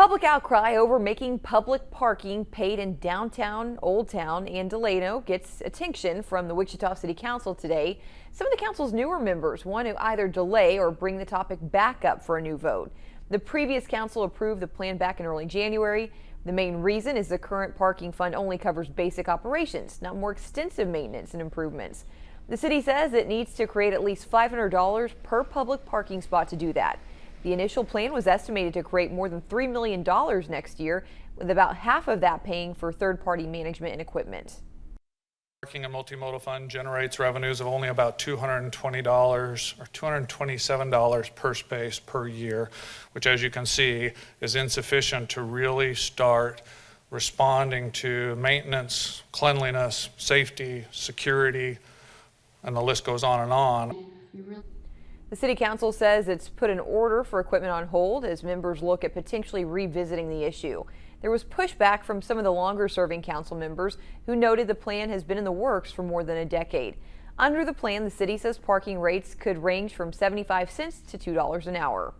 Public outcry over making public parking paid in downtown, Old Town, and Delano gets attention from the Wichita City Council today. Some of the council's newer members want to either delay or bring the topic back up for a new vote. The previous council approved the plan back in early January. The main reason is the current parking fund only covers basic operations, not more extensive maintenance and improvements. The city says it needs to create at least $500 per public parking spot to do that. The initial plan was estimated to create more than $3 million next year, with about half of that paying for third-party management and equipment. Parking and multimodal fund generates revenues of only about $220 or $227 per space per year, which, as you can see, is insufficient to really start responding to maintenance, cleanliness, safety, security, and the list goes on and on. The City Council says it's put an order for equipment on hold as members look at potentially revisiting the issue. There was pushback from some of the longer-serving council members who noted the plan has been in the works for more than a decade. Under the plan, the city says parking rates could range from 75 cents to $2 an hour.